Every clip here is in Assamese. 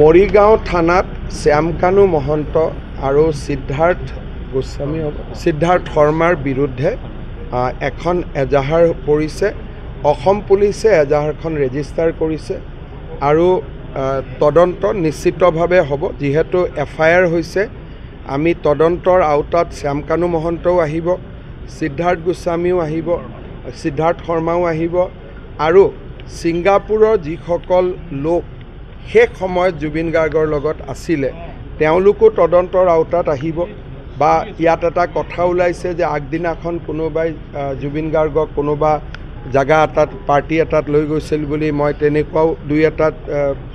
মৰিগাঁও থানাত শ্যামকানু মহন্ত আৰু সিদ্ধাৰ্থ শৰ্মাৰ বিৰুদ্ধে এখন এজাহাৰ পৰিছে। অসম পুলিচে এজাহাৰখন ৰেজিষ্টাৰ কৰিছে আৰু তদন্ত নিশ্চিতভাৱে হ'ব। যিহেতু FIR হৈছে, আমি তদন্তৰ আওতাত শ্যামকানু মহন্তও আহিব, সিদ্ধাৰ্থ গোস্বামীও আহিব, সিদ্ধাৰ্থ শৰ্মাও আহিব আৰু ছিংগাপুৰৰ যিসকল লোক শেষ সময়ত জুবিন গাৰ্গৰ লগত আছিলে তেওঁলোকো তদন্তৰ আওতাত আহিব। বা ইয়াত এটা কথা ওলাইছে যে আগদিনাখন কোনোবাই জুবিন গাৰ্গক কোনোবা জাগা এটাত পাৰ্টি এটাত লৈ গৈছিল বুলি মই তেনেকুৱাও দুই এটাত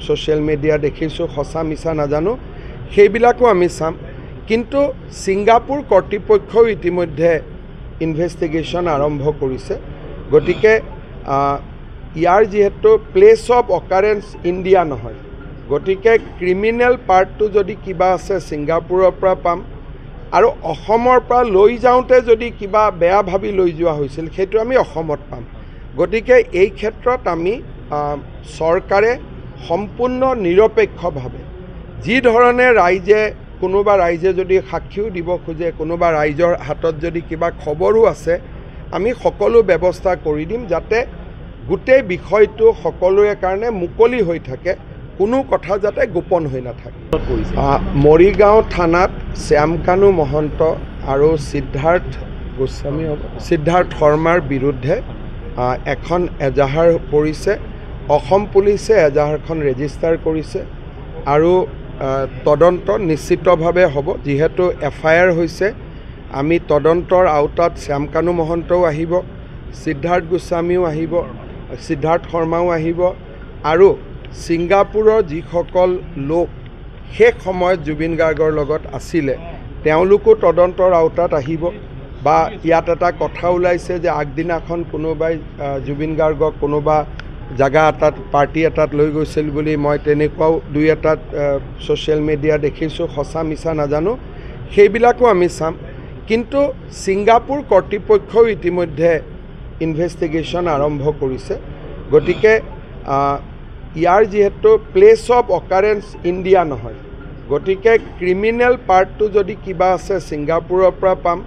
ছ'চিয়েল মিডিয়া দেখিছোঁ, সঁচা মিছা নাজানো, সেইবিলাকো আমি চাম। কিন্তু ছিংগাপুৰ কৰ্তৃপক্ষও ইতিমধ্যে ইনভেষ্টিগেশ্যন আৰম্ভ কৰিছে। গতিকে ইয়াৰ যিহেতু প্লেচ অফ অকাৰেঞ্চ ইণ্ডিয়া নহয়, গতিকে ক্ৰিমিনেল পাৰ্টটো যদি কিবা আছে ছিংগাপুৰৰ পৰা পাম আৰু অসমৰ পৰা লৈ যাওঁতে যদি কিবা বেয়া ভাবি লৈ যোৱা হৈছিল সেইটো আমি অসমত পাম। গতিকে এই ক্ষেত্ৰত আমি চৰকাৰে সম্পূৰ্ণ নিৰপেক্ষভাৱে যি ধৰণে কোনোবা ৰাইজে যদি সাক্ষীও দিব খোজে, কোনোবা ৰাইজৰ হাতত যদি কিবা খবৰো আছে, আমি সকলো ব্যৱস্থা কৰি দিম যাতে গোটেই বিষয়টো সকলোৰে কাৰণে মুকলি হৈ থাকে, কোনো কথা যাতে গোপন হৈ নাথাকে। মৰিগাঁও থানাত শ্যামকানু মহন্ত আৰু সিদ্ধাৰ্থ শৰ্মাৰ বিৰুদ্ধে এখন এজাহাৰ পৰিছে। অসম পুলিচে এজাহাৰখন ৰেজিষ্টাৰ কৰিছে আৰু তদন্ত নিশ্চিতভাৱে হ'ব। যিহেতু FIR হৈছে, আমি তদন্তৰ আওতাত শ্যামকানু মহন্তও আহিব, সিদ্ধাৰ্থ গোস্বামীও আহিব, সিদ্ধাৰ্থ শৰ্মাও আহিব আৰু ছিংগাপুৰৰ যিসকল লোক শেষ সময়ত জুবিন গাৰ্গৰ লগত আছিলে তেওঁলোকো তদন্তৰ আওতাত আহিব। বা ইয়াত এটা কথা ওলাইছে যে আগদিনাখন কোনোবাই জুবিন গাৰ্গক কোনোবা জাগা এটাত পাৰ্টি এটাত লৈ গৈছিল বুলি মই তেনেকুৱাও দুই এটাত ছ'চিয়েল মিডিয়া দেখিছোঁ, সঁচা মিছা নাজানো, সেইবিলাকো আমি চাম। কিন্তু ছিংগাপুৰ কৰ্তৃপক্ষও ইতিমধ্যে ইনভেষ্টিগেশ্যন আৰম্ভ কৰিছে। গতিকে ইয়াৰ যিহেতু প্লেচ অফ অকাৰেঞ্চ ইণ্ডিয়া নহয়, গতিকে ক্ৰিমিনেল পাৰ্টটো যদি কিবা আছে ছিংগাপুৰৰ পৰা পাম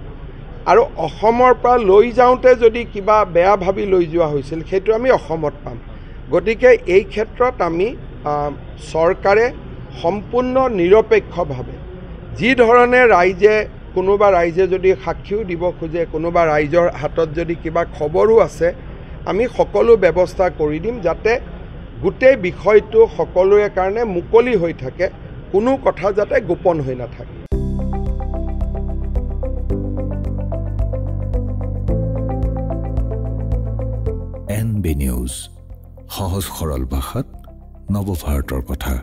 আৰু অসমৰ পৰা লৈ যাওঁতে যদি কিবা বেয়া ভাবি লৈ যোৱা হৈছিল সেইটো আমি অসমত পাম। গতিকে এই ক্ষেত্ৰত আমি চৰকাৰে সম্পূৰ্ণ নিৰপেক্ষভাৱে যি ধৰণে কোনোবা ৰাইজে যদি সাক্ষীও দিব খোজে, কোনোবা ৰাইজৰ হাতত যদি কিবা খবৰো আছে, আমি সকলো ব্যৱস্থা কৰি দিম যাতে গোটেই বিষয়টো সকলোৰে কাৰণে মুকলি হৈ থাকে, কোনো কথা যাতে গোপন হৈ নাথাকে। NB নিউজ, সহজ সৰল ভাষাত নৱভাৰতৰ কথা।